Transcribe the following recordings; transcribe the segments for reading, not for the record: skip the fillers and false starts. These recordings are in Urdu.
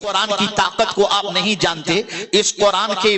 قرآن کی طاقت کو آپ نہیں جانتے، اس قرآن کے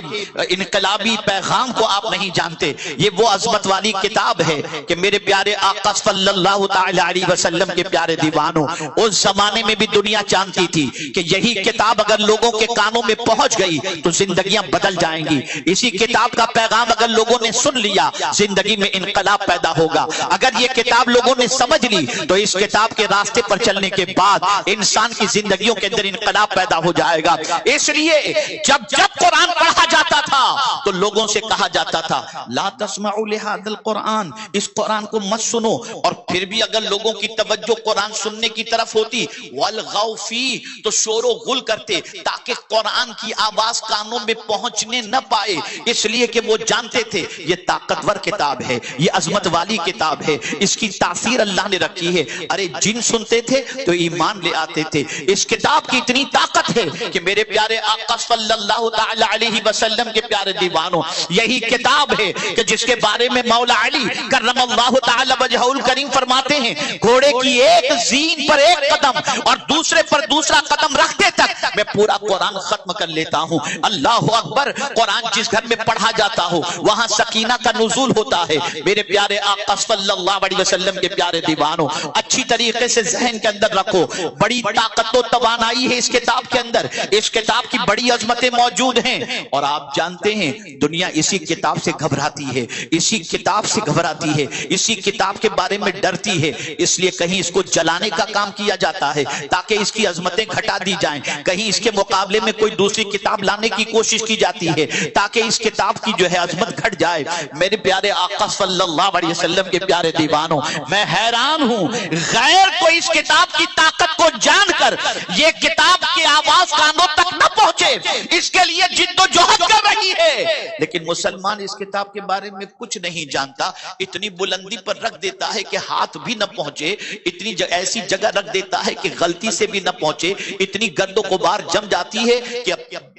انقلابی پیغام کو آپ نہیں جانتے۔ یہ وہ عظمت والی کتاب ہے کہ میرے پیارے آقا صلی اللہ تعالی علیہ وسلم کے پیارے دیوانوں، اس زمانے میں بھی دنیا جانتی تھی کہ یہی کتاب اگر لوگوں کے کانوں میں پہنچ گئی تو زندگیاں بدل جائیں گی۔ اسی کتاب کا پیغام اگر لوگوں نے سن لیا، زندگی میں انقلاب پیدا ہوگا۔ اگر یہ کتاب لوگوں نے سمجھ لی تو اس کتاب کے راستے پر چلنے کے بعد انسان کی زندگیوں کے اندر انقلاب پیدا ہو جائے گا۔ اس لیے جب قرآن پڑھا جاتا تھا تو لوگوں سے کہا جاتا تھا لا تسمعوا لهذا القرآن، اس قرآن کو مت سنو، اور پھر بھی اگر لوگوں کی توجہ قرآن سننے کی طرف ہوتی والغوا فیہ، تو شور و غل کرتے تاکہ قرآن کی آواز کانوں میں پہنچنے نہ پائے، اس لیے کہ وہ جانتے تھے یہ طاقتور کتاب ہے، یہ عظمت والی کتاب ہے، اس کی تاثیر اللہ نے رکھی ہے۔ ارے جن سنتے تھے تو ایمان لے آتے تھے۔ اس کتاب کی اتنی طاقت ہے کہ میرے پیارے آقا صلی اللہ تعالی علیہ وسلم کے پیارے دیوانوں، یہی کتاب ہے کہ جس کے بارے میں مولا علی کرم اللہ تعالی وجہہ الکریم فرماتے ہیں گھوڑے کی ایک زین پر ایک قدم اور دوسرے پر دوسرا قدم رکھتے تک میں پورا قرآن ختم کر لیتا ہوں۔ اللہ اکبر! قرآن جس گھر میں پڑھا جاتا ہو وہاں سکینہ کا نزول ہوتا ہے۔ میرے پیارے آقا صلی اللہ علیہ وسلم کے پیارے دیوانوں، اچھی طریقے سے ذہن کے اندر رکھو، بڑی طاقت و توانائی ہے اس کتاب کے اندر، اس کتاب کی بڑی عظمتیں موجود ہیں، اور آپ جانتے ہیں دنیا اسی کتاب سے گھبراتی ہے، اسی کتاب سے گھبراتی ہے، اسی کتاب کے بارے میں ڈرتی ہے، اس لیے کہیں اس کو جلانے کا کام کیا جاتا ہے تاکہ اس کی عظمتیں گھٹا دی جائیں، کہیں اس کے مقابلے میں کوئی دوسری کتاب لانے کی کوشش کی جاتی ہے تاکہ اس کتاب کی جو ہے عظمت گھٹ جائے۔ میرے پیارے آقا صلی اللہ علیہ وسلم کے پیارے دیوانوں، میں حیران ہوں غیر کو اس کتاب کی طاقت کو جان کر یہ کتاب کی آواز کانوں تک نہ پہنچے، اس کے لیے جد و جہد کر رہی ہے، لیکن مسلمان اس کتاب کے بارے میں کچھ نہیں جانتا، اتنی بلندی پر رکھ دیتا ہے کہ ہاتھ بھی نہ پہنچے، اتنی ایسی جگہ رکھ دیتا ہے کہ غلطی سے بھی نہ پہنچے، اتنی گرد و غبار جم جاتی ہے کہ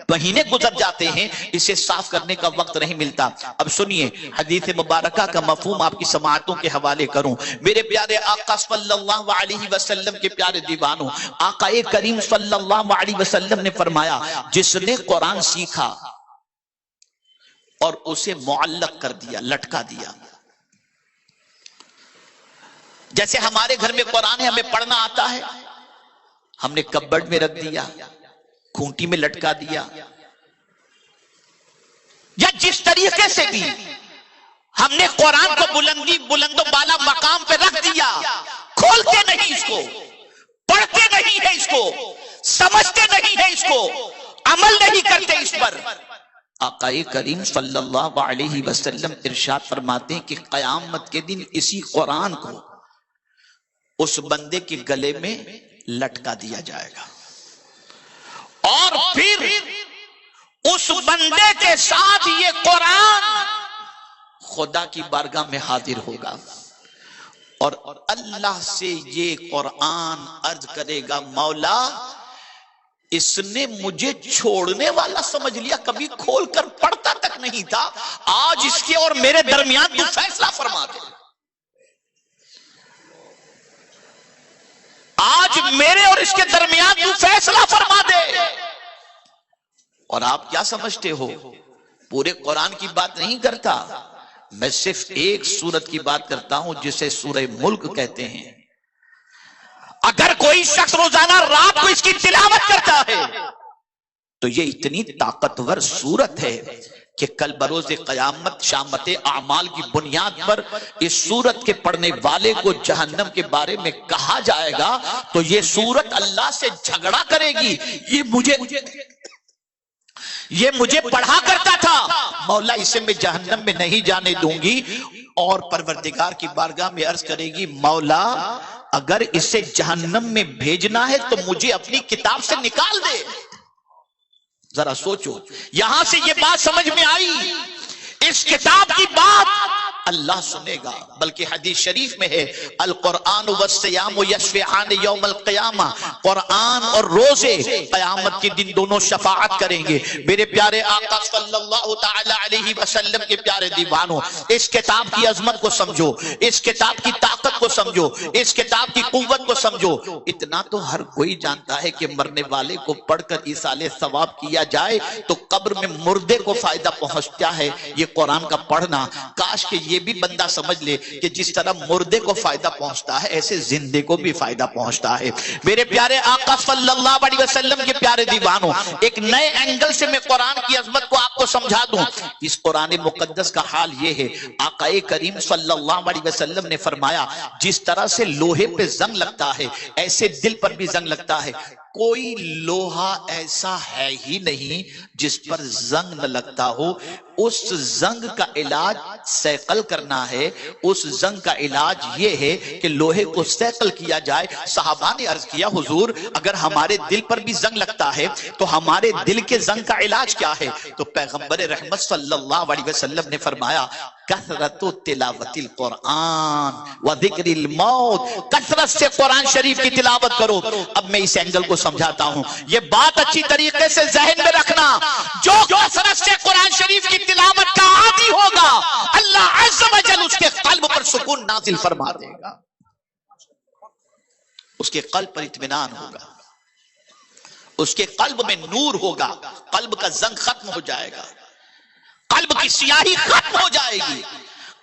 مہینے گزر جاتے ہیں، اسے صاف کرنے کا وقت نہیں ملتا۔ اب سنیے حدیث مبارکہ کا مفہوم آپ کی سماعتوں کے حوالے کروں۔ میرے پیارے آقا صلی اللہ علیہ وسلم کے پیارے دیوانوں، آقا کریم صلی اللہ علیہ وسلم نے فرمایا جس نے قرآن سیکھا اور اسے معلق کر دیا، لٹکا دیا، جیسے ہمارے گھر میں قرآن ہے، ہمیں پڑھنا آتا ہے، ہم نے کبڈ میں رکھ دیا، کھونٹی میں لٹکا دیا، یا جس طریقے سے بھی ہم نے قرآن کو بلند و بالا مقام پہ رکھ دیا، کھولتے نہیں اس کو، پڑھتے نہیں ہے اس کو، سمجھتے نہیں ہے اس کو، عمل نہیں کرتے اس پر۔ آقا کریم صلی اللہ علیہ وسلم ارشاد فرماتے ہیں کہ قیامت کے دن اسی قرآن کو اس بندے کے گلے میں لٹکا دیا جائے گا، اور پھر اس بندے کے ساتھ یہ قرآن خدا کی بارگاہ میں حاضر ہوگا، اور اللہ سے یہ قرآن عرض کرے گا مولا اس نے مجھے چھوڑنے والا سمجھ لیا، کبھی کھول کر پڑھتا تک نہیں تھا، آج اس کے اور میرے درمیان تو فیصلہ فرما دے، آج میرے اور اس کے درمیان تو فیصلہ فرما دے۔ اور آپ کیا سمجھتے ہو پورے قرآن کی بات نہیں کرتا، میں صرف ایک سورت کی بات کرتا ہوں جسے سورہ ملک کہتے ہیں۔ اگر کوئی شخص روزانہ رات کو اس کی تلاوت کرتا ہے تو یہ اتنی طاقتور سورت ہے کہ کل بروز قیامت شامت اعمال کی بنیاد پر اس سورت کے پڑھنے والے کو جہنم کے بارے میں کہا جائے گا تو یہ سورت اللہ سے جھگڑا کرے گی، یہ مجھے پڑھا کرتا تھا مولا، اسے میں جہنم میں نہیں جانے دوں گی، اور پروردگار کی بارگاہ میں عرض کرے گی مولا اگر اسے جہنم میں بھیجنا ہے تو مجھے اپنی کتاب سے نکال دے۔ ذرا سوچو، یہاں سے یہ بات سمجھ میں آئی، اس کتاب کی بات اللہ سنے گا. بلکہ حدیث شریف میں ہے القرآن والصیام یشفعان یوم القیامہ، قرآن اور روزے قیامت کے دن دونوں شفاعت کریں گے. میرے پیارے آقا صلی اللہ تعالی علیہ وسلم کے پیارے دیوانوں، اس کتاب کی عظمت کو سمجھو، اس کتاب کی طاقت کو سمجھو، اس کتاب کی قوت کو سمجھو. اتنا تو ہر کوئی جانتا ہے کہ مرنے والے کو پڑھ کر ایصال ثواب کیا جائے تو قبر میں مردے کو فائدہ پہنچتا ہے یہ قرآن کا پڑھنا. کاش کہ یہ بھی بندہ سمجھ لے کہ جس طرح مردے کو فائدہ پہنچتا ہے ایسے زندے کو بھی فائدہ پہنچتا ہے. میرے پیارے آقا صلی اللہ علیہ وسلم کے پیارے دیوانوں، ایک نئے اینگل سے میں قرآن کی عظمت کو آپ کو سمجھا دوں. اس قرآن مقدس کا حال یہ ہے، آقا کریم صلی اللہ علیہ وسلم نے فرمایا جس طرح سے لوہے پہ زنگ لگتا ہے ایسے دل پر بھی زنگ لگتا ہے. کوئی لوہا ایسا ہے ہی نہیں جس پر زنگ نہ لگتا ہو. اس زنگ کا علاج سیقل کرنا ہے. اس زنگ کا علاج یہ ہے کہ لوہے کو سیقل کیا جائے. صحابہ نے عرض کیا حضور اگر ہمارے دل پر بھی زنگ لگتا ہے تو ہمارے دل کے زنگ کا علاج کیا ہے؟ تو پیغمبر رحمت صلی اللہ علیہ وسلم نے فرمایا کثرت تلاوت القرآن و ذکر الموت، کثرت سے قرآن شریف کی تلاوت کرو. اب میں اس اینگل کو سمجھاتا ہوں، یہ بات اچھی طریقے سے ذہن میں رکھنا. جو کثرت سے قرآن شریف کی تلاوت کا عادی ہوگا اللہ عز و جل اس کے قلب پر سکون نازل فرما دے گا، اس کے قلب پر اطمینان ہوگا، اس کے قلب میں نور ہوگا، قلب کا زنگ ختم ہو جائے گا، قلب کی سیاہی ختم ہو جائے گی،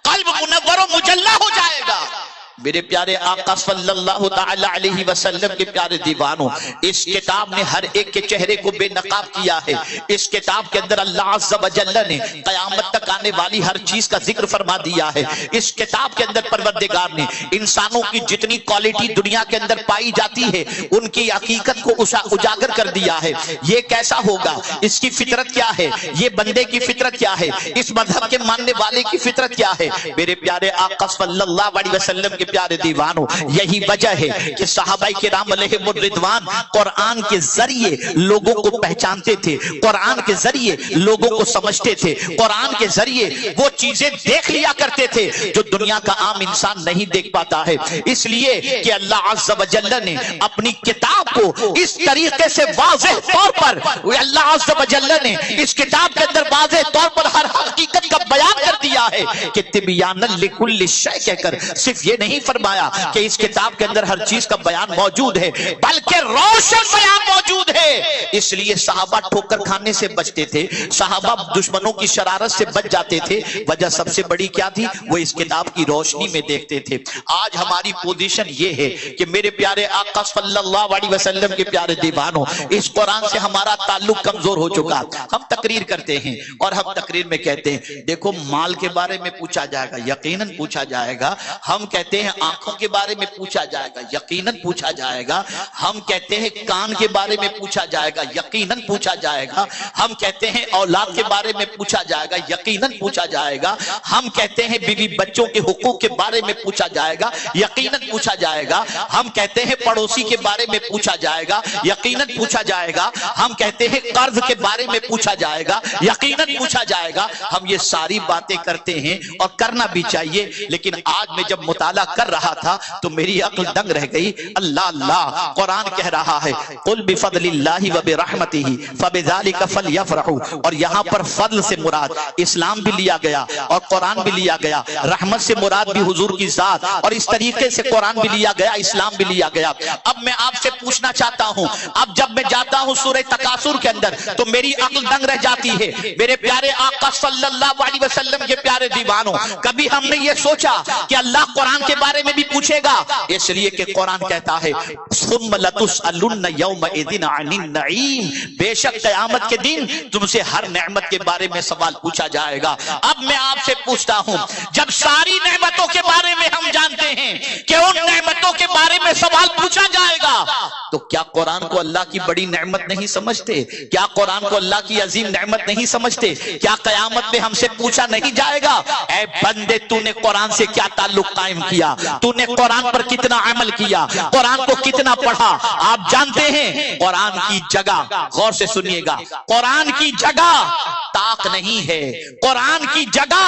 قلب منور و مجلہ ہو جائے گا. میرے پیارے آقا صلی اللہ تعالی علیہ وسلم کے پیارے دیوانوں، اس کتاب نے ہر ایک کے چہرے کو بے نقاب کیا ہے. اس کتاب کے اندر اللہ عز و جل نے قیامت تک آنے والی ہر چیز کا ذکر فرما دیا ہے. اس کتاب کے اندر پروردگار نے انسانوں کی جتنی کوالٹی دنیا کے اندر پائی جاتی ہے ان کی حقیقت کو اجاگر کر دیا ہے. یہ کیسا ہوگا، اس کی فطرت کیا ہے، یہ بندے کی فطرت کیا ہے، اس مذہب کے ماننے والے کی فطرت کیا ہے. میرے پیارے آقا صلی اللہ علیہ وسلم کے پیارے دیوانوں، یہی وجہ ہے کہ صحابہ کرام علیہم الرضوان قرآن کے ذریعے لوگوں کو پہچانتے تھے، قرآن کے ذریعے لوگوں کو سمجھتے تھے، قرآن کے ذریعے وہ چیزیں دیکھ لیا کرتے تھے جو دنیا کا عام انسان نہیں دیکھ پاتا ہے. اس لیے کہ اللہ عز و جل نے اپنی کتاب کو اس طریقے سے واضح طور پر، اللہ عز و جل نے اس کتاب کے اندر واضح طور پر ہر حقیقت کا بیان کر دیا ہے کہ تبیانا لکل شیء کہہ کر صرف یہ نہیں فرمایا کہ اس کتاب کے اندر ہر چیز کا بیان موجود ہے بلکہ روشن بیان موجود ہے. اس لیے صحابہ ٹھوکر کھانے سے بچتے تھے، صحابہ دشمنوں کی شرارت سے بچ جاتے تھے. وجہ سب سے بڑی کیا تھی؟ وہ اس کتاب کی روشنی میں دیکھتے تھے. آج ہماری پوزیشن یہ ہے کہ میرے پیارے آقا صلی اللہ علیہ وسلم کے پیارے دیوانوں، اس قرآن سے ہمارا تعلق کمزور ہو چکا. ہم تقریر کرتے ہیں اور ہم تقریر میں کہتے ہیں دیکھو مال کے بارے میں پوچھا جائے گا، یقیناً پوچھا جائے گا. ہم کہتے ہیں آنکھوں کے بارے میں پوچھا جائے گا، یقیناً پوچھا جائے گا. ہم کہتے ہیں کان کے بارے میں پوچھا جائے گا، یقیناً پوچھا جائے گا. ہم کہتے ہیں اولاد کے بارے میں پوچھا جائے گا، یقیناً پوچھا جائے گا. ہم کہتے ہیں بیوی بچوں کے حقوق کے بارے میں پوچھا جائے گا، یقیناً پوچھا جائے گا. ہم کہتے ہیں پڑوسی کے بارے میں پوچھا جائے گا، یقیناً پوچھا جائے گا. ہم کہتے ہیں قرض کے بارے میں پوچھا جائے گا، یقیناً پوچھا جائے گا. ہم یہ ساری باتیں کرتے ہیں اور کرنا بھی چاہیے. لیکن آج میں جب مطالعہ کر رہا تھا تو میری عقل دنگ رہ گئی. اللہ اللہ قرآن کہہ رہا ہے قل بفضل اللہ وبرحمتہ فبذلک فلیفرحوا، اور یہاں پر فضل سے مراد اسلام بھی لیا گیا اور قرآن بھی لیا گیا، رحمت سے مراد بھی حضور کی ذات، اور اس طریقے سے قرآن بھی لیا گیا، اسلام بھی لیا گیا. اب میں آپ سے پوچھنا چاہتا ہوں، اب جب میں جاتا ہوں سورہ تکاثر کے اندر تو میری عقل دنگ رہ جاتی ہے. میرے پیارے آقا صلی اللہ علیہ وسلم کے پیارے دیوانوں، کبھی ہم نے یہ سوچا کہ اللہ قرآن کے بارے میں بھی پوچھے گا؟ اس لیے کہ قرآن کہتا ہے ثم لتسألن یومئذ عن النعیم، بے شک قیامت کے دن تم سے ہر نعمت کے بارے میں سوال پوچھا جائے گا. اب میں آپ سے پوچھتا ہوں، جب ساری نعمتوں کے بارے میں ہم جانتے ہیں کہ ان نعمتوں کے بارے میں سوال پوچھا جائے گا، تو کیا قرآن کو اللہ کی بڑی نعمت نہیں سمجھتے؟ کیا قرآن کو اللہ کی عظیم نعمت نہیں سمجھتے؟ کیا قیامت میں ہم سے پوچھا نہیں جائے گا اے بندے تو نے قرآن سے کیا تعلق قائم کیا، تو نے قرآن پر کتنا عمل کیا، قرآن کو کتنا پڑھا؟ آپ جانتے ہیں قرآن کی جگہ، غور سے سنیے گا، قرآن کی جگہ پاک نہیں ہے، قرآن کی جگہ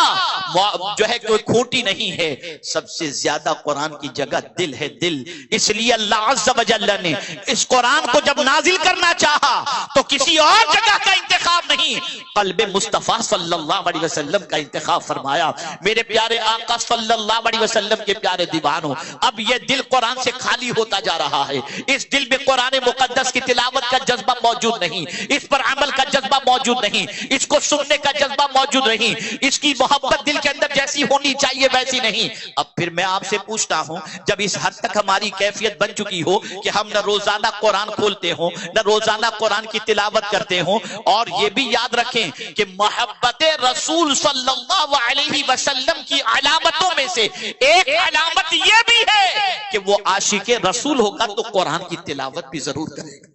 جو ہے کوئی کھوٹی نہیں ہے، سب سے زیادہ قرآن کی جگہ دل ہے، دل۔ اس لیے اللہ عز و جل نے اس قرآن کو جب نازل کرنا چاہا تو کسی اور جگہ کا انتخاب نہیں، قلب مصطفیٰ صلی اللہ علیہ وسلم کا انتخاب فرمایا۔ میرے پیارے آقا صلی اللہ علیہ وسلم کے پیارے دیوانوں، اب یہ دل قرآن سے خالی ہوتا جا رہا ہے، اس دل میں قرآن مقدس کی تلاوت کا جذبہ موجود نہیں، اس پر عمل کا جذبہ موجود نہیں، اس کو سننے کا جذبہ موجود نہیں، اس کی محبت دل کے اندر جیسی ہونی چاہیے ویسی نہیں۔ اب پھر میں آپ سے پوچھتا ہوں، جب اس حد تک ہماری کیفیت بن چکی ہو کہ ہم نہ روزانہ قرآن کھولتے ہوں، نہ روزانہ قرآن کی تلاوت کرتے ہوں، اور یہ بھی یاد رکھیں کہ محبت رسول صلی اللہ علیہ وسلم کی علامتوں میں سے ایک علامت یہ بھی ہے کہ وہ عاشق رسول ہوگا تو قرآن کی تلاوت بھی ضرور کرے گا،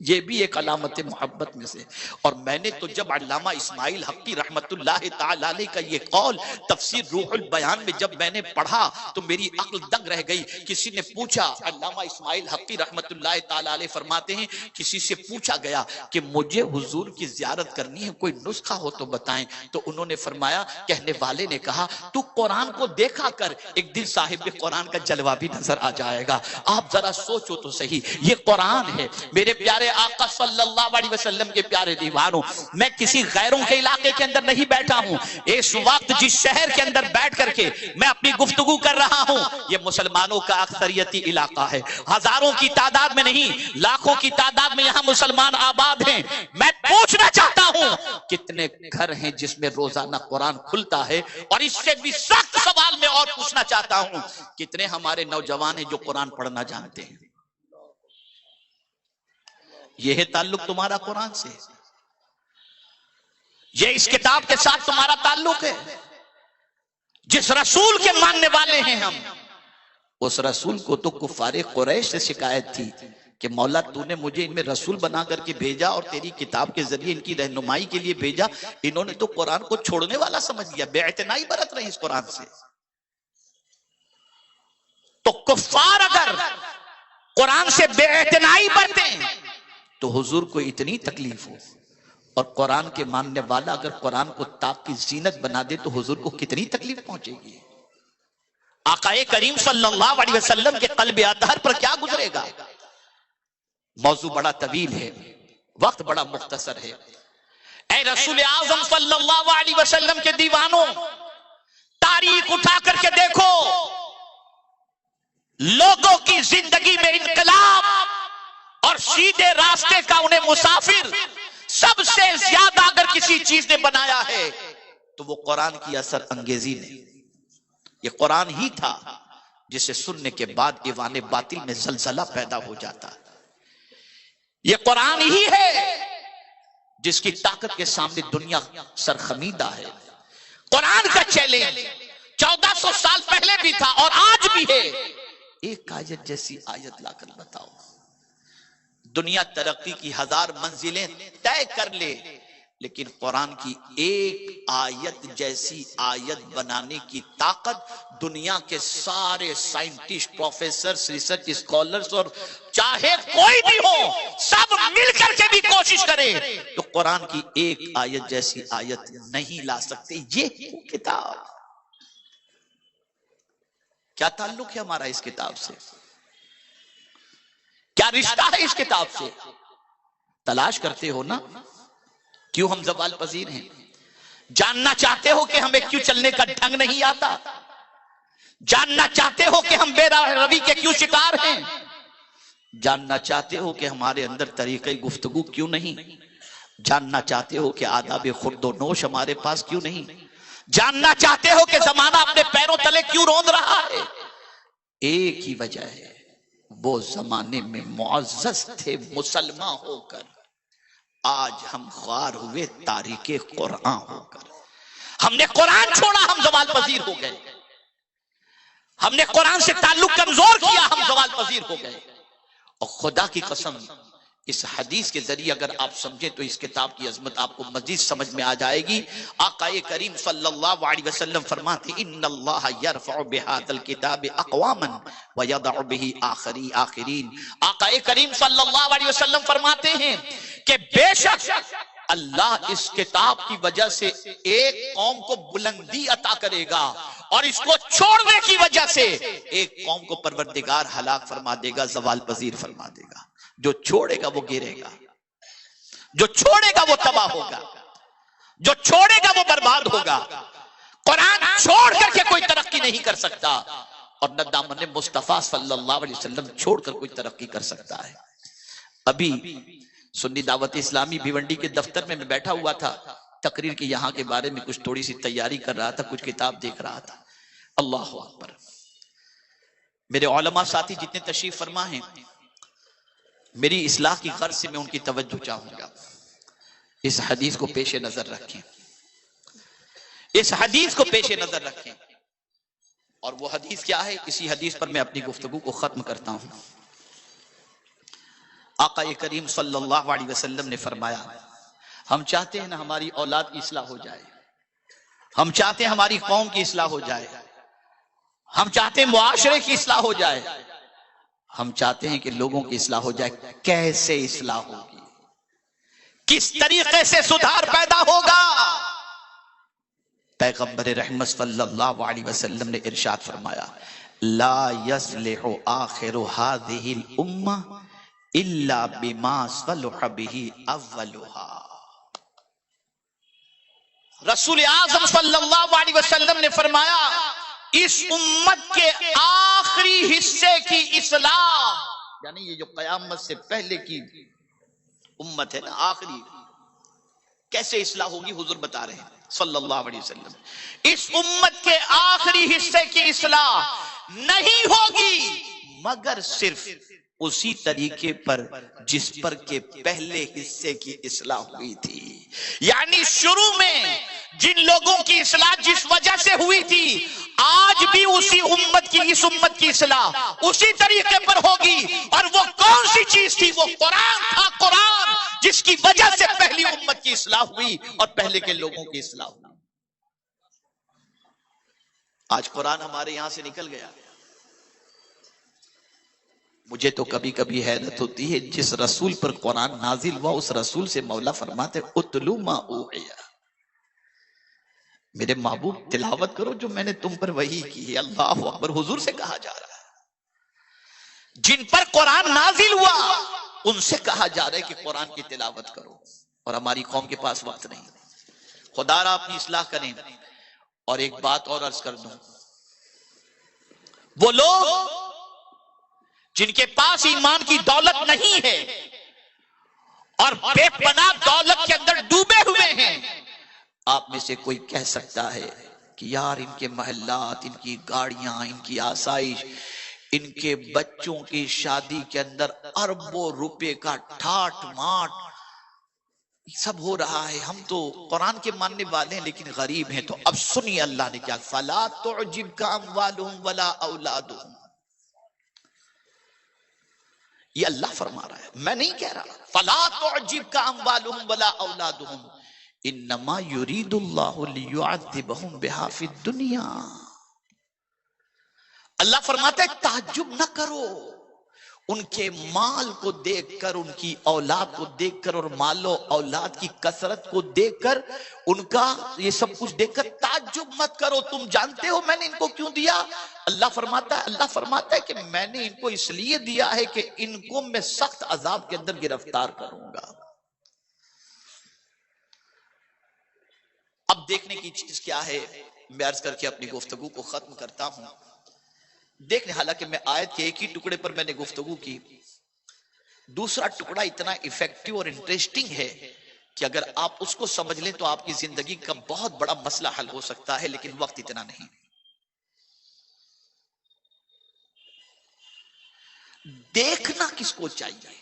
یہ بھی ایک علامت محبت میں سے۔ اور میں نے تو جب علامہ اسماعیل حقی رحمت اللہ تعالی علیہ کا یہ قول تفسیر روح البیان میں جب میں نے پڑھا تو میری عقل دنگ رہ گئی۔ کسی نے پوچھا، علامہ اسماعیل حقی رحمت اللہ تعالی علیہ فرماتے ہیں، کسی سے پوچھا گیا کہ مجھے حضور کی زیارت کرنی ہے، کوئی نسخہ ہو تو بتائیں، تو انہوں نے فرمایا، کہنے والے نے کہا تو قرآن کو دیکھا کر، ایک دن صاحب قرآن کا جلوہ بھی نظر آ جائے گا۔ آپ ذرا سوچو تو صحیح، یہ قرآن ہے۔ میرے پیارے آقا صلی اللہ علیہ وسلم کے پیارے دیوانوں، میں کسی غیروں کے علاقے کے اندر نہیں بیٹھا ہوں، اس وقت جس شہر کے اندر بیٹھ کر کے میں اپنی گفتگو کر رہا ہوں یہ مسلمانوں کا اکثریتی علاقہ ہے، ہزاروں کی تعداد میں نہیں، لاکھوں کی تعداد میں یہاں مسلمان آباد ہیں۔ میں پوچھنا چاہتا ہوں کتنے گھر ہیں جس میں روزانہ قرآن کھلتا ہے، اور اس سے بھی سخت سوال میں اور پوچھنا چاہتا ہوں کتنے ہمارے نوجوان ہیں جو قرآن پڑھنا جانتے ہیں؟ یہ ہے تعلق تمہارا قرآن سے، یہ اس کتاب کے ساتھ تمہارا تعلق ہے۔ جس رسول کے ماننے والے ہیں ہم، اس رسول کو تو کفار قریش سے شکایت تھی کہ مولا تو نے مجھے ان میں رسول بنا کر کے بھیجا اور تیری کتاب کے ذریعے ان کی رہنمائی کے لیے بھیجا، انہوں نے تو قرآن کو چھوڑنے والا سمجھ لیا، بے اعتنائی برت رہی اس قرآن سے۔ تو کفار اگر قرآن سے بے اعتنائی برتیں تو حضور کو اتنی تکلیف ہو، اور قرآن کے ماننے والا اگر قرآن کو طاق کی زینت بنا دے تو حضور کو کتنی تکلیف پہنچے گی۔ آقا کریم صلی اللہ علیہ وسلم کے قلب اطہر پر کیا گزرے گا؟ موضوع بڑا طویل ہے، وقت بڑا مختصر ہے۔ اے رسول اعظم صلی اللہ علیہ وسلم کے دیوانوں، تاریخ اٹھا کر کے دیکھو، لوگوں کی زندگی میں انقلاب اور سیدھے راستے کا انہیں مسافر سب سے زیادہ اگر کسی چیز نے بنایا ہے تو وہ قرآن کی اثر انگیزی نے۔ یہ قرآن ہی تھا جسے سننے کے بعد ایوان باطل میں زلزلہ پیدا ہو جاتا۔ یہ قرآن ہی ہے جس کی طاقت کے سامنے دنیا سرخمیدہ ہے۔ قرآن کا چیلنج 1400 سال پہلے بھی تھا اور آج بھی ہے، ایک آیت جیسی آیت لا کر بتاؤ۔ دنیا ترقی کی 1000 منزلیں طے کر لے، لیکن قرآن کی ایک آیت جیسی آیت بنانے کی طاقت دنیا کے سارے سائنٹسٹ، پروفیسرز، ریسرچ اسکالرز، اور چاہے کوئی بھی ہو سب مل کر کے بھی کوشش کرے تو قرآن کی ایک آیت جیسی آیت نہیں لا سکتے۔ یہ کتاب، کیا تعلق ہے ہمارا اس کتاب سے؟ کیا رشتہ ہے اس کتاب سے؟ تلاش کرتے ہو نا؟ کیوں ہم زوال پذیر ہیں؟ جاننا چاہتے ہو کہ ہمیں کیوں چلنے کا ڈھنگ نہیں آتا؟ جاننا چاہتے ہو کہ ہم بے روی کے کیوں شکار ہیں؟ جاننا چاہتے ہو کہ ہمارے اندر طریقہ گفتگو کیوں نہیں؟ جاننا چاہتے ہو کہ آداب خورد و نوش ہمارے پاس کیوں نہیں؟ جاننا چاہتے ہو کہ زمانہ اپنے پیروں تلے کیوں روند رہا ہے؟ ایک ہی وجہ ہے، وہ زمانے میں معزز تھے مسلمان ہو کر، آج ہم خوار ہوئے تاریک قرآن ہو کر۔ ہم نے قرآن چھوڑا، ہم زوال پذیر ہو گئے۔ ہم نے قرآن سے تعلق کمزور کیا، ہم زوال پذیر ہو گئے۔ اور خدا کی قسم، اس حدیث کے ذریعے اگر آپ سمجھیں تو اس کتاب کی عظمت آپ کو مزید سمجھ میں آ جائے گی۔ آقا کریم صلی اللہ علیہ وسلم فرماتے ہیں ان اللہ یرفع بہذا الکتاب اقواما ویضع بہ آخرین۔ آقا کریم صلی اللہ علیہ وسلم فرماتے ہیں کہ بے شک اللہ اس کتاب کی وجہ سے ایک قوم کو بلندی عطا کرے گا اور اس کو چھوڑنے کی وجہ سے ایک قوم کو پروردگار ہلاک فرما دے گا، زوال پذیر فرما دے گا۔ جو چھوڑے گا وہ گرے گا، جو چھوڑے گا وہ تباہ ہوگا، جو چھوڑے گا وہ برباد ہوگا۔ قرآن چھوڑ کر کے کوئی ترقی نہیں کر سکتا، اور نہ دامن مصطفیٰ صلی اللہ علیہ وسلم چھوڑ کر کوئی ترقی کر سکتا ہے۔ ابھی سنی دعوت اسلامی بھیونڈی کے دفتر میں بیٹھا ہوا تھا، تقریر کی یہاں کے بارے میں کچھ تھوڑی سی تیاری کر رہا تھا، کچھ کتاب دیکھ رہا تھا۔ اللہ اکبر، میرے علماء ساتھی جتنے تشریف فرما ہیں، میری اصلاح کی غرض سے میں ان کی توجہ چاہوں گا۔ اس حدیث کو پیش نظر رکھیں، اس حدیث کو پیش نظر رکھیں۔ اور وہ حدیث کیا ہے؟ اسی حدیث پر میں اپنی گفتگو کو ختم کرتا ہوں۔ آقا کریم صلی اللہ علیہ وسلم نے فرمایا، ہم چاہتے ہیں نا ہماری اولاد کی اصلاح ہو جائے، ہم چاہتے ہیں ہماری قوم کی اصلاح ہو جائے، ہم چاہتے ہیں معاشرے کی اصلاح ہو جائے، ہم چاہتے ہیں کہ لوگوں کی اصلاح ہو جائے۔ کیسے اصلاح ہوگی؟ کس طریقے سے سدھار پیدا ہوگا؟ پیغمبر رحمت صلی اللہ علیہ وسلم نے ارشاد فرمایا، لا يصلح آخر هذه الامہ الا بما صلح به اولها۔ رسول اعظم صلی اللہ علیہ وسلم نے فرمایا، اس امت کے آخری حصے کی اصلاح، یعنی یہ جو قیامت سے پہلے کی امت ہے نا، آخری کیسے اصلاح ہوگی حضور بتا رہے ہیں صلی اللہ علیہ وسلم، اس امت کے آخری حصے کی اصلاح نہیں ہوگی مگر صرف اسی طریقے پر جس پر کہ پہلے حصے کی اصلاح ہوئی تھی۔ یعنی شروع میں جن لوگوں کی اصلاح جس وجہ سے ہوئی تھی، آج بھی اسی امت کی، اس امت کی اصلاح اسی طریقے پر ہوگی۔ اور وہ کون سی چیز تھی؟ وہ قرآن تھا، قرآن جس کی وجہ سے پہلی امت کی اصلاح ہوئی اور پہلے کے لوگوں کی اصلاح ہوئی۔ آج قرآن ہمارے یہاں سے نکل گیا۔ مجھے تو کبھی کبھی حیرت ہوتی ہے، جس رسول پر قرآن نازل ہوا اس رسول سے مولا فرماتے اتلو ما اوحی، میرے محبوب تلاوت کرو جو میں نے تم پر وحی کی ہے۔ اللہ اکبر، حضور سے کہا جا رہا ہے، جن پر قرآن نازل ہوا ان سے کہا جا رہا ہے کہ قرآن کی تلاوت کرو، اور ہماری قوم کے پاس وقت نہیں۔ خدا را اپنی اصلاح کریں۔ اور ایک بات اور عرض کر دوں، وہ لوگ جن کے پاس ایمان کی دولت نہیں ہے اور بے پناہ دولت کے اندر ڈوبے ہوئے ہیں، آپ میں سے کوئی کہہ سکتا ہے کہ یار ان کے محلات، ان کی گاڑیاں، ان کی آسائش، ان کے بچوں کی شادی کے اندر اربوں روپے کا ٹھاٹ ماٹ سب ہو رہا ہے، ہم تو قرآن کے ماننے والے ہیں لیکن غریب ہیں۔ تو اب سنیے اللہ نے کیا، فَلَا تُعْجِبْكَ أَمْوَالُهُمْ وَلَا أَوْلَادُهُمْ، یہ اللہ فرما رہا ہے، میں نہیں کہہ رہا۔ فَلَا تُعْجِبْكَ أَمْوَالُهُمْ وَلَا أَوْلَادُهُمْ إِنَّمَا يُرِيدُ اللَّهُ لِيُعَذِّبَهُمْ بِهَا فِي الدُّنْيَا۔ اللہ فرماتا ہے تعجب نہ کرو ان کے مال کو دیکھ کر، ان کی اولاد کو دیکھ کر، اور مال و اولاد کی کثرت کو دیکھ کر، ان کا یہ سب کچھ دیکھ کر تعجب مت کرو۔ تم جانتے ہو میں نے ان کو کیوں دیا؟ اللہ فرماتا ہے کہ میں نے ان کو اس لیے دیا ہے کہ ان کو میں سخت عذاب کے اندر گرفتار کروں گا۔ اب دیکھنے کی چیز کیا ہے، میں عرض کر کے اپنی گفتگو کو ختم کرتا ہوں۔ دیکھنے، حالانکہ میں آیت کے ایک ہی ٹکڑے پر میں نے گفتگو کی، دوسرا ٹکڑا اتنا ایفیکٹو اور انٹریسٹنگ ہے کہ اگر آپ اس کو سمجھ لیں تو آپ کی زندگی کا بہت بڑا مسئلہ حل ہو سکتا ہے، لیکن وقت اتنا نہیں۔ دیکھنا کس کو چاہیے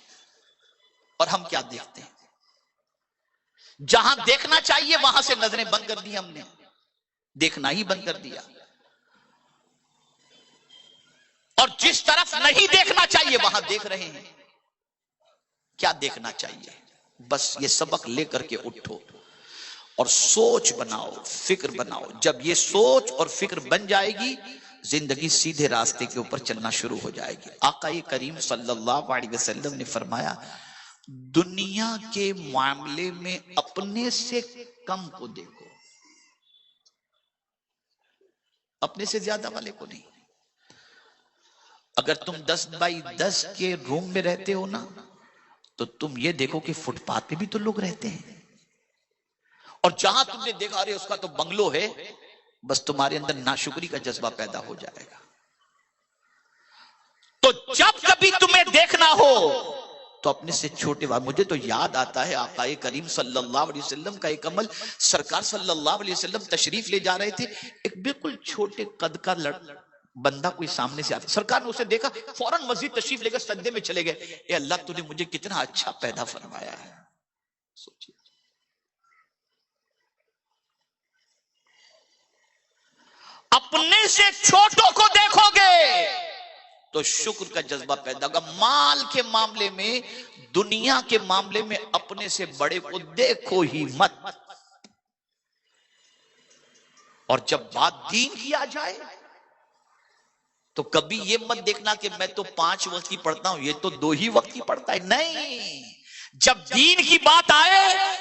اور ہم کیا دیکھتے ہیں؟ جہاں دیکھنا چاہیے وہاں سے نظریں بند کر دی ہم نے، دیکھنا ہی بند کر دیا، اور جس طرف نہیں دیکھنا چاہیے وہاں دیکھ رہے ہیں۔ کیا دیکھنا چاہیے؟ بس یہ سبق لے کر کے اٹھو اور سوچ بناؤ، فکر بناؤ۔ جب یہ سوچ اور فکر بن جائے گی، زندگی سیدھے راستے کے اوپر چلنا شروع ہو جائے گی۔ آقا کریم صلی اللہ علیہ وسلم نے فرمایا، دنیا کے معاملے میں اپنے سے کم کو دیکھو، اپنے سے زیادہ والے کو نہیں۔ اگر تم 10x10 کے روم میں رہتے ہو نا، تو تم یہ دیکھو کہ فٹ پاتھ پہ بھی تو لوگ رہتے ہیں، اور جہاں تم نے دیکھا ارے اس کا تو بنگلو ہے، بس تمہارے اندر ناشکری کا جذبہ پیدا ہو جائے گا۔ تو جب کبھی تمہیں دیکھنا ہو تو اپنے سے چھوٹے، مجھے تو یاد آتا ہے آقا کریم صلی اللہ علیہ وسلم کا ایک عمل، سرکار صلی اللہ علیہ وسلم تشریف لے جا رہے تھے، ایک بالکل چھوٹے قد کا بندہ کوئی سامنے سے آتا، سرکار نے اسے دیکھا، فوراً مسجد تشریف لے کر سجدے میں چلے گئے، اے اللہ تو نے مجھے کتنا اچھا پیدا فرمایا ہے۔ سوچیے، اپنے سے چھوٹوں کو دیکھو گے تو شکر کا جذبہ پیدا ہوگا۔ مال کے معاملے میں، دنیا کے معاملے میں اپنے سے بڑے کو دیکھو ہی مت، اور جب بات دین کی آ جائے تو کبھی یہ مت دیکھنا کہ میں تو 5 وقت کی پڑھتا ہوں، یہ تو 2 ہی وقت کی پڑھتا ہے، نہیں۔ جب دین کی بات آئے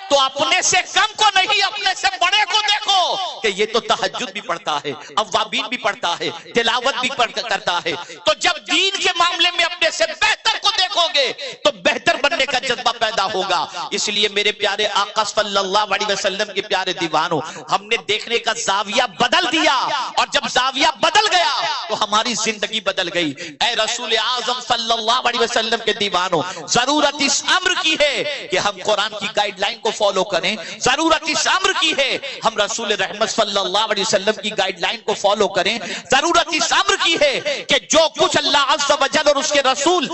تو اپنے سے کم کو نہیں، اپنے سے بڑے کو دیکھو کہ یہ تو تہجد بھی پڑھتا ہے، اوابین بھی پڑھتا ہے، تلاوت بھی کرتا ہے۔ تو جب دین کے معاملے میں اپنے سے بہتر کو دیکھو گے تو بہتر بننے کا جذبہ پیدا ہوگا۔ اس لیے میرے پیارے آقا صلی اللہ علیہ وسلم کے پیارے دیوانوں، ہم نے دیکھنے کا زاویہ بدل دیا، اور جب زاویہ بدل گیا تو ہماری زندگی بدل گئی۔ اے رسول اعظم صلی اللہ علیہ وسلم کے دیوانوں، ضرورت اس امر کی ہے کہ ہم قرآن کی گائیڈ لائن کو فالو کریں، ضرورت اس امر کی ہے ہم رسول رحمت صلی اللہ علیہ وسلم کی گائیڈ لائن کو فالو کریں، ضرورت اس امر کی ہے کہ جو کچھ اللہ عز و جل اور اس کے رسول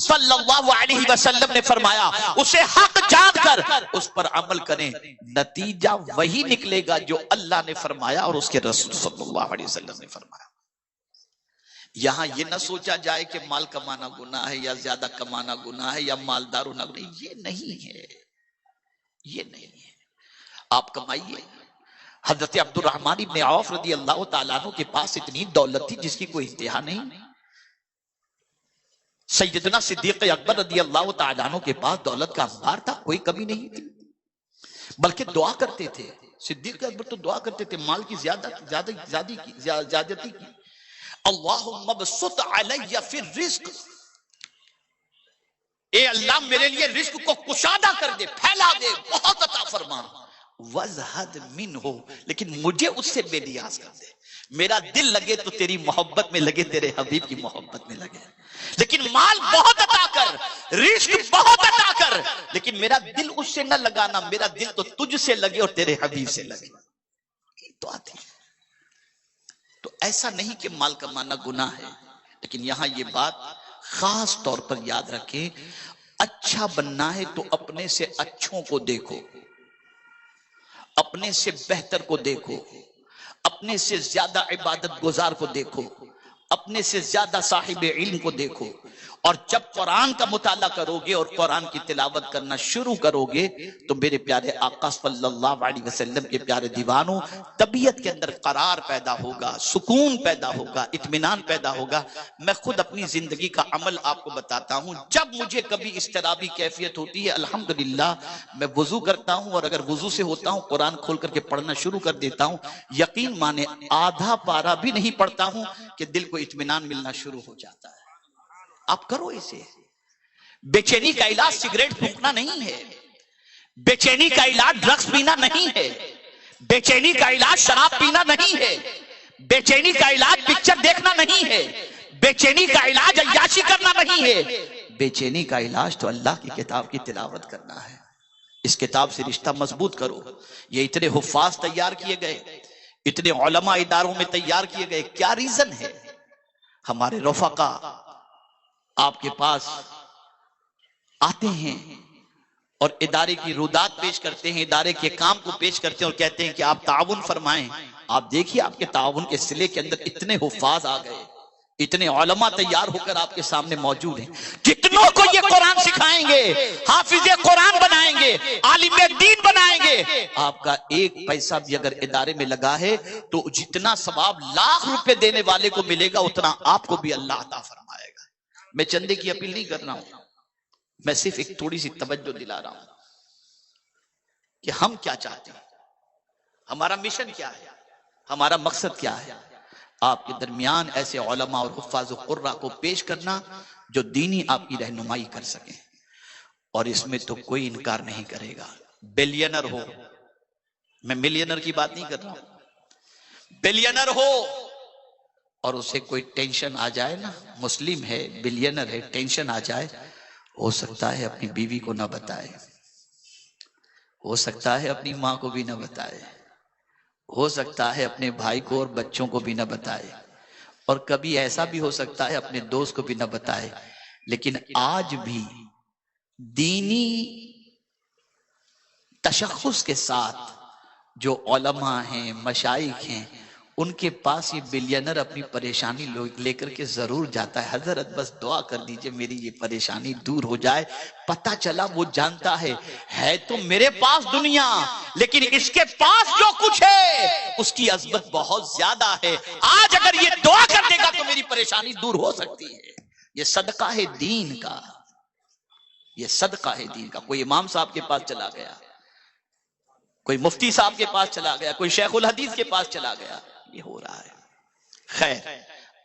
صلی اللہ علیہ وسلم نے فرمایا اسے حق جان کر اس پر عمل کریں، نتیجہ وہی نکلے گا جو اللہ نے فرمایا اور اس کے رسول صلی اللہ علیہ وسلم نے فرمایا۔ یہاں یہ نہ سوچا جائے کہ مال کمانا گناہ ہے یا زیادہ کمانا گناہ ہے یا مالدار ہونا گناہ ہے، یہ نہیں ہے، یہ نہیں ہے۔ آپ کمائیے۔ حضرت عبد الرحمن ابن عوف رضی اللہ تعالیٰ عنہ کے پاس اتنی دولت تھی جس کی کوئی انتہا نہیں۔ سیدنا صدیق اکبر رضی اللہ تعالیٰ عنہ کے پاس دولت کا انبار تھا، کوئی کمی نہیں تھی، بلکہ دعا کرتے تھے۔ صدیق اکبر تو دعا کرتے تھے مال کی زیادتی کی، اللہم بسط علی فی الرزق، اے اللہ میرے لیے رزق کو کشادہ کر دے، پھیلا دے، بہت عطا فرما، وزہد منہ، لیکن مجھے اس سے بے نیاز کر دے، میرا دل لگے تو تیری محبت میں لگے، تیرے حبیب کی محبت میں لگے، لیکن مال بہت عطا کر، رزق بہت عطا کر، لیکن میرا دل اس سے نہ لگانا، میرا دل تو تجھ سے لگے اور تیرے حبیب سے لگے۔ تو آتی ہے، تو ایسا نہیں کہ مال کمانا گناہ ہے، لیکن یہاں یہ بات خاص طور پر یاد رکھیں، اچھا بننا ہے تو اپنے سے اچھوں کو دیکھو، اپنے سے بہتر کو دیکھو، اپنے سے زیادہ عبادت گزار کو دیکھو، اپنے سے زیادہ صاحب علم کو دیکھو، اور جب قرآن کا مطالعہ کرو گے اور قرآن کی تلاوت کرنا شروع کرو گے تو میرے پیارے آقا صلی اللہ علیہ وسلم کے پیارے دیوانوں، طبیعت کے اندر قرار پیدا ہوگا، سکون پیدا ہوگا، اطمینان پیدا ہوگا۔ میں خود اپنی زندگی کا عمل آپ کو بتاتا ہوں، جب مجھے کبھی اضطرابی کیفیت ہوتی ہے الحمدللہ میں وضو کرتا ہوں، اور اگر وضو سے ہوتا ہوں قرآن کھول کر کے پڑھنا شروع کر دیتا ہوں، یقین مانے آدھا پارہ بھی نہیں پڑھتا ہوں کہ دل کو اطمینان ملنا شروع ہو جاتا ہے۔ آپ کرو اسے۔ بے چینی کا علاج سگریٹ پھونکنا نہیں ہے، بے چینی کا علاج ڈرگز پینا نہیں ہے، بے چینی کا علاج شراب پینا نہیں ہے، بے چینی کا علاج پکچر دیکھنا نہیں ہے، بے چینی کا علاج عیاشی کرنا نہیں ہے، بے چینی کا علاج تو اللہ کی کتاب کی تلاوت کرنا ہے۔ اس کتاب سے رشتہ مضبوط کرو۔ یہ اتنے حفاظ تیار کیے گئے، اتنے علماء اداروں میں تیار کیے گئے، کیا ریزن ہے؟ ہمارے رفقا آپ کے پاس آتے ہیں اور ادارے کی رودات پیش کرتے ہیں، ادارے کے کام کو پیش کرتے ہیں اور کہتے ہیں کہ آپ تعاون فرمائیں۔ آپ دیکھیے آپ کے تعاون کے سلے کے اندر اتنے حفاظ آ گئے، اتنے علماء تیار ہو کر آپ کے سامنے موجود ہیں، جتنوں کو یہ قرآن سکھائیں گے، حافظ قرآن بنائیں گے، عالم دین بنائیں گے۔ آپ کا ایک پیسہ بھی اگر ادارے میں لگا ہے تو جتنا ثواب لاکھ روپے دینے والے کو ملے گا اتنا آپ کو بھی اللہ عطا فرمائے گا۔ میں چندے کی اپیل نہیں کر رہا ہوں، میں صرف ایک تھوڑی سی توجہ دلا رہا ہوں۔ کہ ہم کیا چاہتے ہیں، ہمارا مشن کیا ہے، ہمارا مقصد کیا ہے. آپ کے درمیان ایسے علماء اور حفاظ و قراء کو پیش کرنا جو دینی آپ کی رہنمائی کر سکیں. اور اس میں تو کوئی انکار نہیں کرے گا. بلینر ہو، میں ملینر کی بات نہیں کر رہا ہوں، بلینر ہو اور اسے کوئی ٹینشن آ جائے نا، مسلم ہے، بلینر ہے، ٹینشن آ جائے، ہو سکتا ہے اپنی بیوی کو نہ بتائے، ہو سکتا ہے اپنی ماں کو بھی نہ بتائے، ہو سکتا ہے اپنے بھائی کو اور بچوں کو بھی نہ بتائے، اور کبھی ایسا بھی ہو سکتا ہے اپنے دوست کو بھی نہ بتائے. لیکن آج بھی دینی تشخص کے ساتھ جو علماء ہیں، مشائخ ہیں، ان کے پاس یہ بلینر اپنی پریشانی لے کر کے ضرور جاتا ہے. حضرت بس دعا کر دیجئے میری یہ پریشانی دور ہو جائے. پتہ چلا وہ جانتا ہے تو میرے پاس دنیا، لیکن اس کے پاس جو کچھ ہے اس کی عظمت بہت زیادہ ہے. آج اگر یہ دعا کر دے گا تو میری پریشانی دور ہو سکتی ہے. یہ صدقہ ہے دین کا، یہ صدقہ ہے دین کا. کوئی امام صاحب کے پاس چلا گیا، کوئی مفتی صاحب کے پاس چلا گیا، کوئی شیخ الحدیث کے پاس چلا گیا، یہ ہو رہا ہے. خیر،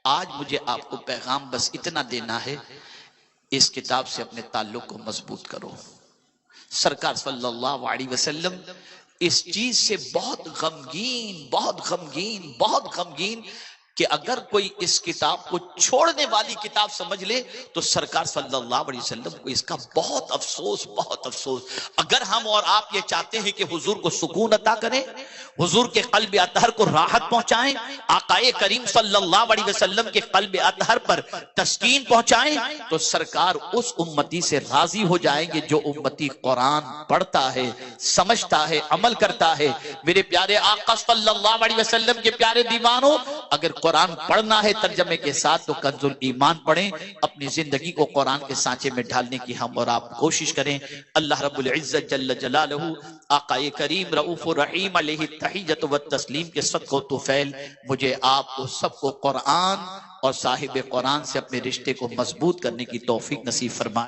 آج مجھے آپ کو پیغام بس اتنا دینا ہے، اس کتاب سے اپنے تعلق کو مضبوط کرو. سرکار صلی اللہ علیہ وسلم اس چیز سے بہت غمگین، بہت غمگین، بہت غمگین کہ اگر کوئی اس کتاب کو چھوڑنے والی کتاب سمجھ لے تو سرکار صلی اللہ علیہ وسلم کو اس کا بہت افسوس، بہت افسوس. اگر ہم اور آپ یہ چاہتے ہیں کہ حضور کو سکون عطا کریں، حضور کے قلب اطہر کو راحت پہنچائیں، آقائے کریم صلی اللہ علیہ وسلم کے قلب اطہر پر تسکین پہنچائیں، تو سرکار اس امتی سے راضی ہو جائیں گے جو امتی قرآن پڑھتا ہے، سمجھتا ہے، عمل کرتا ہے. میرے پیارے آقا صلی اللہ علیہ وسلم کے پیارے دیوانوں، اگر قرآن پڑھنا ہے ترجمے کے ساتھ تو کنز الایمان پڑھیں. اپنی زندگی کو قرآن کے سانچے میں ڈھالنے کی ہم اور آپ کوشش کریں. اللہ رب العزت جل جلالہ آقا کریم رؤوف الرحیم علیہ التحیت والتسلیم کے صدقہ و طفیل مجھے آپ کو سب کو قرآن اور صاحب قرآن سے اپنے رشتے کو مضبوط کرنے کی توفیق نصیب فرمائے.